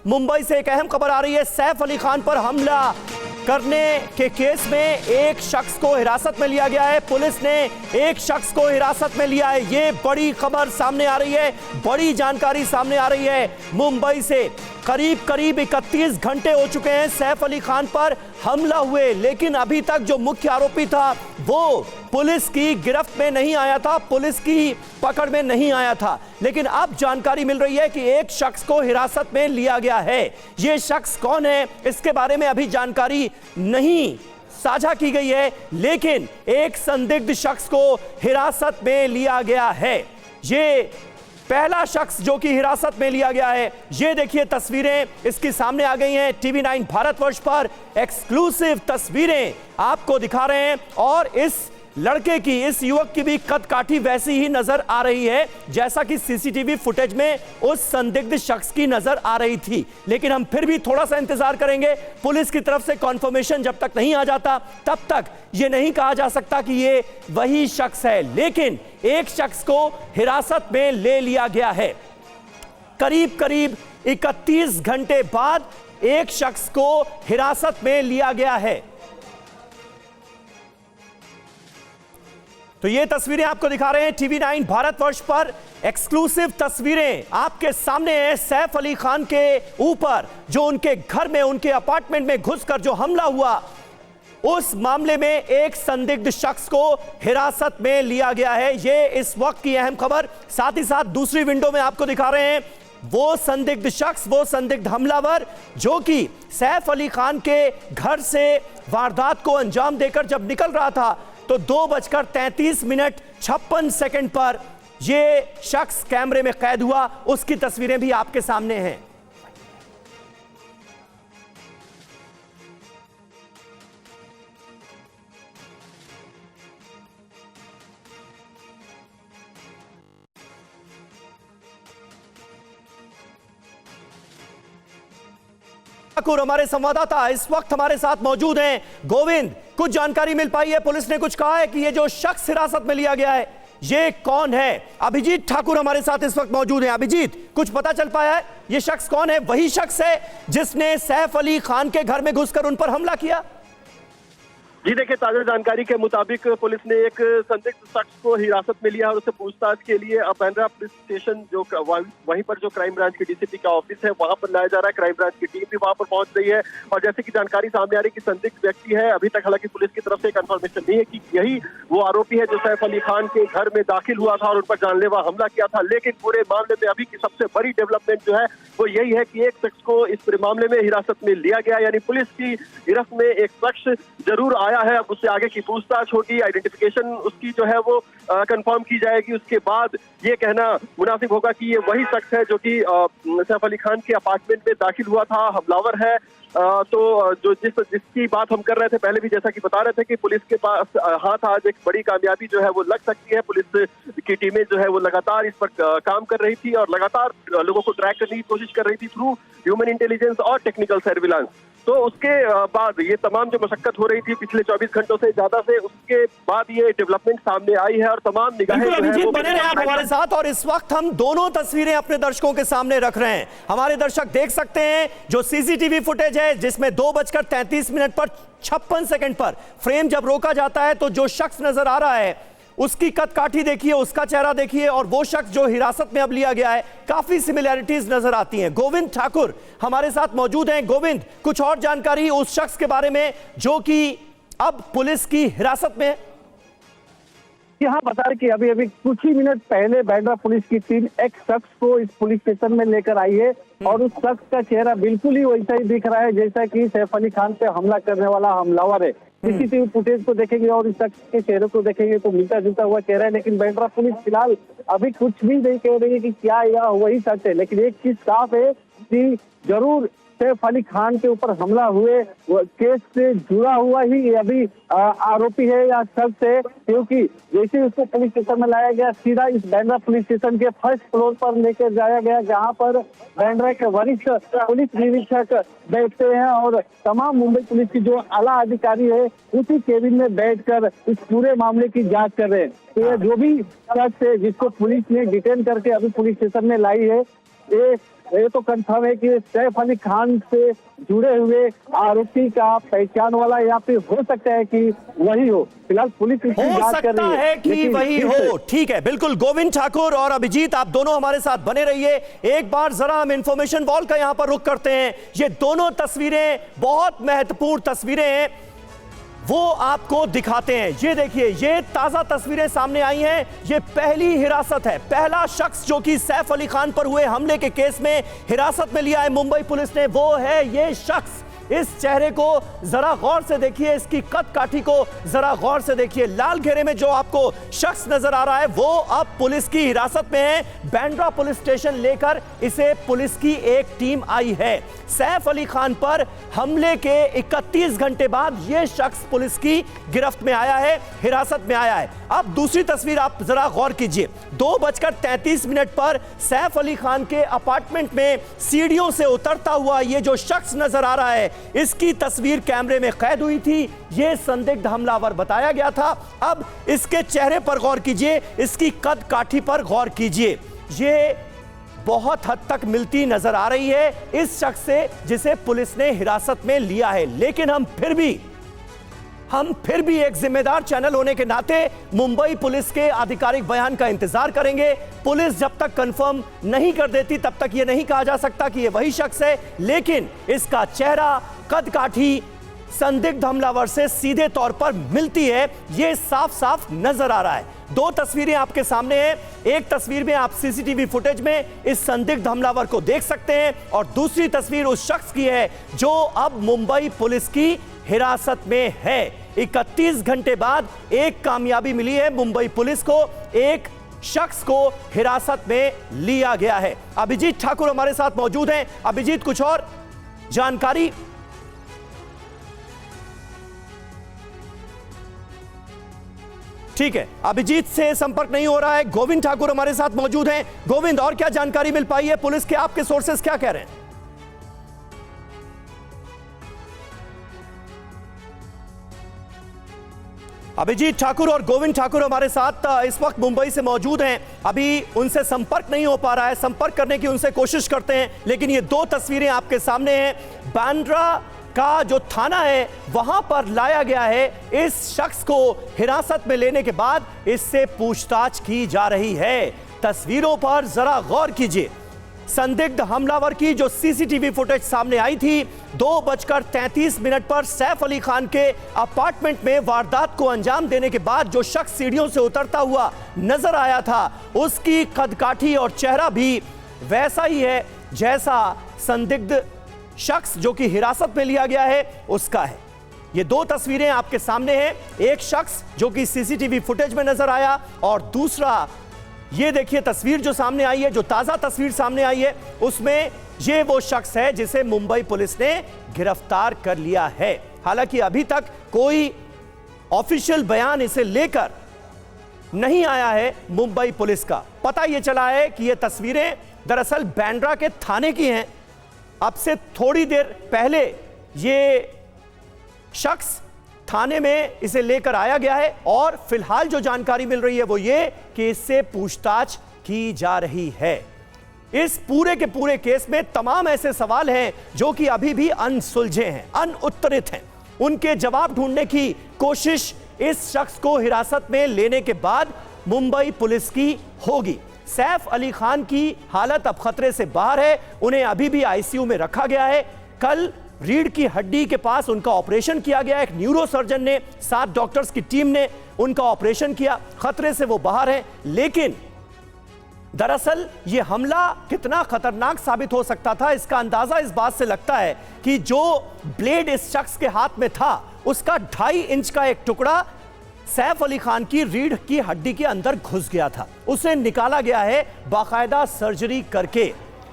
मुंबई से एक अहम खबर आ रही है। सैफ अली खान पर हमला करने के केस में एक शख्स को हिरासत में लिया गया है। पुलिस ने एक शख्स को हिरासत में लिया है। ये बड़ी खबर सामने आ रही है, बड़ी जानकारी सामने आ रही है। मुंबई से करीब 31 घंटे हो चुके हैं सैफ अली खान पर हमला हुए, लेकिन अभी तक जो मुख्य आरोपी था वो पुलिस की गिरफ्त में नहीं आया था, पुलिस की पकड़ में नहीं आया था। लेकिन अब जानकारी मिल रही है कि एक शख्स को हिरासत में लिया गया है। ये शख्स कौन है, इसके बारे में अभी जानकारी नहीं साझा की गई है, लेकिन एक संदिग्ध शख्स को हिरासत में लिया गया है। ये पहला शख्स जो कि हिरासत में लिया गया है। ये देखिए तस्वीरें इसकी सामने आ गई हैं। टीवी 9 भारतवर्ष पर एक्सक्लूसिव तस्वीरें आपको दिखा रहे हैं और इस लड़के की, इस युवक की भी कद काठी वैसी ही नजर आ रही है जैसा कि सीसीटीवी फुटेज में उस संदिग्ध शख्स की नजर आ रही थी। लेकिन हम फिर भी थोड़ा सा इंतजार करेंगे। पुलिस की तरफ से कॉन्फर्मेशन जब तक नहीं आ जाता तब तक यह नहीं कहा जा सकता कि ये वही शख्स है। लेकिन एक शख्स को हिरासत में ले लिया गया है। करीब 31 घंटे बाद एक शख्स को हिरासत में लिया गया है। तो ये तस्वीरें आपको दिखा रहे हैं टीवी 9 भारतवर्ष पर। एक्सक्लूसिव तस्वीरें आपके सामने हैं सैफ अली खान के ऊपर, जो उनके घर में, उनके अपार्टमेंट में घुसकर जो हमला हुआ, उस मामले में एक संदिग्ध शख्स को हिरासत में लिया गया है। ये इस वक्त की अहम खबर। साथ ही साथ दूसरी विंडो में आपको दिखा रहे हैं वो संदिग्ध शख्स, वो संदिग्ध हमलावर जो कि सैफ अली खान के घर से वारदात को अंजाम देकर जब निकल रहा था तो 2:33 पर यह शख्स कैमरे में कैद हुआ। उसकी तस्वीरें भी आपके सामने हैं। ठाकुर हमारे संवाददाता इस वक्त हमारे साथ मौजूद हैं। गोविंद, कुछ जानकारी मिल पाई है? पुलिस ने कुछ कहा है कि ये जो शख्स हिरासत में लिया गया है ये कौन है? अभिजीत ठाकुर हमारे साथ इस वक्त मौजूद हैं। अभिजीत, कुछ पता चल पाया है ये शख्स कौन है? वही शख्स है जिसने सैफ अली खान के घर में घुसकर उन पर हमला किया? जी देखिए, ताजा जानकारी के मुताबिक पुलिस ने एक संदिग्ध शख्स को हिरासत में लिया और उसे पूछताछ के लिए बांद्रा पुलिस स्टेशन, जो वहीं पर जो क्राइम ब्रांच के डीसीपी का ऑफिस है वहां पर लाया जा रहा है। क्राइम ब्रांच की टीम भी वहां पर पहुंच रही है और जैसे कि जानकारी सामने आ रही है कि संदिग्ध व्यक्ति है। अभी तक हालांकि पुलिस की तरफ से कंफर्मेशन नहीं है कि यही वो आरोपी है जो सैफ अली खान के घर में दाखिल हुआ था और उन पर जानलेवा हमला किया था। लेकिन पूरे मामले में अभी की सबसे बड़ी डेवलपमेंट जो है वो यही है कि एक शख्स को इस पूरे मामले में हिरासत में लिया गया, यानी पुलिस की गिरफ्त में एक शख्स जरूर आया है। अब उससे आगे की पूछताछ होगी, आइडेंटिफिकेशन उसकी जो है वो कंफर्म की जाएगी। उसके बाद ये कहना मुनासिब होगा कि ये वही शख्स है जो कि सैफ अली खान के अपार्टमेंट में दाखिल हुआ था, हमलावर है। तो जो जिसकी बात हम कर रहे थे पहले भी, जैसा कि बता रहे थे कि पुलिस के पास हाथ आज एक बड़ी कामयाबी जो है वो लग सकती है। पुलिस की टीमें जो है वो लगातार इस पर काम कर रही थी और लगातार लोगों को ट्रैक करने की कोशिश कर रही थी थ्रू ह्यूमन इंटेलिजेंस और टेक्निकल सर्विलांस। तो उसके बाद ये तमाम जो मशक्कत हो रही थी पिछले 24 घंटों से ज्यादा से, उसके बाद ये डेवलपमेंट सामने आई है और तमाम निगाहें बने रहे आप हमारे साथ। और इस वक्त हम दोनों तस्वीरें अपने दर्शकों के सामने रख रहे हैं। हमारे दर्शक देख सकते हैं जो सीसीटीवी फुटेज है जिसमें 2:33 पर 56 सेकंड पर फ्रेम जब रोका जाता है तो जो शख्स नजर आ रहा है उसकी कद काठी देखिए, उसका चेहरा देखिए और वो शख्स जो हिरासत में अब लिया गया है, काफी सिमिलैरिटीज नजर आती हैं। गोविंद ठाकुर हमारे साथ मौजूद हैं। गोविंद, कुछ और जानकारी उस शख्स के बारे में जो कि अब पुलिस की हिरासत में है? यहाँ बता रहे कि अभी कुछ ही मिनट पहले बांद्रा पुलिस की टीम एक शख्स को इस पुलिस स्टेशन में लेकर आई है और उस शख्स का चेहरा बिल्कुल ही वैसा ही दिख रहा है जैसा कि सैफ अली खान पे हमला करने वाला हमलावर है। सीसीटीवी फुटेज को देखेंगे और इस शख्स के चेहरे को देखेंगे तो मिलता जुलता हुआ चेहरा है। लेकिन बांद्रा पुलिस फिलहाल अभी कुछ भी नहीं कह रही है कि क्या यह वही शख्स है। लेकिन एक चीज साफ है कि जरूर सैफ अली खान के ऊपर हमला हुए केस से जुड़ा हुआ ही अभी आरोपी है या शख्स है, क्योंकि जैसे उसको पुलिस स्टेशन में लाया गया सीधा इस बांद्रा पुलिस स्टेशन के फर्स्ट फ्लोर पर लेकर जाया गया जहां पर बांद्रा के वरिष्ठ पुलिस निरीक्षक बैठते हैं और तमाम मुंबई पुलिस की जो आला अधिकारी है उसी केबिन में बैठकर इस पूरे मामले की जांच कर रहे हैं। तो ये जो भी शख्स है जिसको पुलिस ने डिटेन करके अभी पुलिस स्टेशन में लाई है ये तो कंफर्म है कि सैफ अली खान से जुड़े हुए आरोपी का पहचान वाला या फिर हो सकता है कि वही हो। फिलहाल पुलिस इसकी हो जांच कर सकता रही है कि वही हो। ठीक है, बिल्कुल। गोविंद ठाकुर और अभिजीत, आप दोनों हमारे साथ बने रहिए। एक बार जरा हम इंफॉर्मेशन वॉल का यहां पर रुख करते हैं। ये दोनों तस्वीरें बहुत महत्वपूर्ण तस्वीरें हैं, वो आपको दिखाते हैं। ये देखिए, ये ताजा तस्वीरें सामने आई हैं। ये पहली हिरासत है, पहला शख्स जो कि सैफ अली खान पर हुए हमले के केस में हिरासत में लिया है मुंबई पुलिस ने, वो है ये शख्स। इस चेहरे को जरा गौर से देखिए, इसकी कद काठी को जरा गौर से देखिए। लाल घेरे में जो आपको शख्स नजर आ रहा है वो अब पुलिस की हिरासत में है। बांद्रा पुलिस स्टेशन लेकर इसे पुलिस की एक टीम आई है। सैफ अली खान पर हमले के 31 घंटे बाद यह शख्स पुलिस की गिरफ्त में आया है, हिरासत में आया है। अब दूसरी तस्वीर आप जरा गौर कीजिए। 2:33 पर सैफ अली खान के अपार्टमेंट में सीढ़ियों से उतरता हुआ यह जो शख्स नजर आ रहा है, इसकी तस्वीर कैमरे में कैद हुई थी। यह संदिग्ध हमलावर बताया गया था। अब इसके चेहरे पर गौर कीजिए, इसकी कद काठी पर गौर कीजिए। यह बहुत हद तक मिलती नजर आ रही है इस शख्स से जिसे पुलिस ने हिरासत में लिया है। लेकिन हम फिर भी एक जिम्मेदार चैनल होने के नाते मुंबई पुलिस के आधिकारिक बयान का इंतजार करेंगे। पुलिस जब तक कंफर्म नहीं कर देती तब तक यह नहीं कहा जा सकता कि यह वही शख्स है। लेकिन इसका चेहरा, कद काठी संदिग्ध हमलावर से सीधे तौर पर मिलती है, यह साफ साफ नजर आ रहा है। दो तस्वीरें आपके सामने हैं। एक तस्वीर में आप सीसीटीवी फुटेज में इस संदिग्ध हमलावर को देख सकते हैं और दूसरी तस्वीर उस शख्स की है जो अब मुंबई पुलिस की हिरासत में है। 31 घंटे बाद एक कामयाबी मिली है मुंबई पुलिस को, एक शख्स को हिरासत में लिया गया है। अभिजीत ठाकुर हमारे साथ मौजूद हैं। अभिजीत, कुछ और जानकारी? ठीक है, अभिजीत से संपर्क नहीं हो रहा है। गोविंद ठाकुर हमारे साथ मौजूद हैं। गोविंद, और क्या जानकारी मिल पाई है? पुलिस के आपके सोर्सेस क्या कह रहे हैं? अभिजीत ठाकुर और गोविंद ठाकुर हमारे साथ इस वक्त मुंबई से मौजूद हैं। अभी उनसे संपर्क नहीं हो पा रहा है, संपर्क करने की उनसे कोशिश करते हैं। लेकिन ये दो तस्वीरें आपके सामने हैं। बांद्रा का जो थाना है वहां पर लाया गया है। इस शख्स को हिरासत में लेने के बाद इससे पूछताछ की जा रही है। तस्वीरों पर जरा गौर कीजिए। संदिग्ध हमलावर की जो सीसीटीवी फुटेज सामने आई थी, 2:33 पर सैफ अली खान के अपार्टमेंट में वारदात को अंजाम देने के बाद जो शख्स सीढ़ियों से उतरता हुआ नजर आया था, उसकी कदकाठी और चेहरा भी वैसा ही है जैसा संदिग्ध शख्स जो कि हिरासत में लिया गया है उसका है। ये दो तस्वीरें आपके सामने हैं। एक शख्स जो कि सीसीटीवी फुटेज में नजर आया और दूसरा ये देखिए तस्वीर जो सामने आई है, जो ताजा तस्वीर सामने आई है, उसमें ये वो शख्स है जिसे मुंबई पुलिस ने गिरफ्तार कर लिया है। हालांकि अभी तक कोई ऑफिशियल बयान इसे लेकर नहीं आया है मुंबई पुलिस का। पता यह चला है कि ये तस्वीरें दरअसल बांद्रा के थाने की हैं। अब से थोड़ी देर पहले ये शख्स थाने में इसे लेकर आया गया है और फिलहाल जो जानकारी मिल रही है वो ये कि इससे पूछताछ की जा रही है। इस पूरे के पूरे केस में तमाम ऐसे सवाल हैं जो कि अभी भी अनसुलझे हैं, अनउत्तरित हैं। उनके जवाब ढूंढने की कोशिश इस शख्स को हिरासत में लेने के बाद मुंबई पुलिस की होगी। सैफ अली खान की हालत अब खतरे से बाहर है, उन्हें अभी भी आईसीयू में रखा गया है। कल रीढ़ की हड्डी के पास उनका ऑपरेशन किया गया, एक न्यूरो सर्जन ने, 7 डॉक्टर्स की टीम ने उनका ऑपरेशन किया, खतरे से वो बाहर है। लेकिन दरअसल ये हमला कितना खतरनाक साबित हो सकता था इसका अंदाजा इस बात से लगता है कि जो ब्लेड इस शख्स के हाथ में था उसका 2.5 इंच का एक टुकड़ा सैफ अली खान की रीढ़ की हड्डी के अंदर घुस गया था। उसे निकाला गया है बाकायदा सर्जरी करके।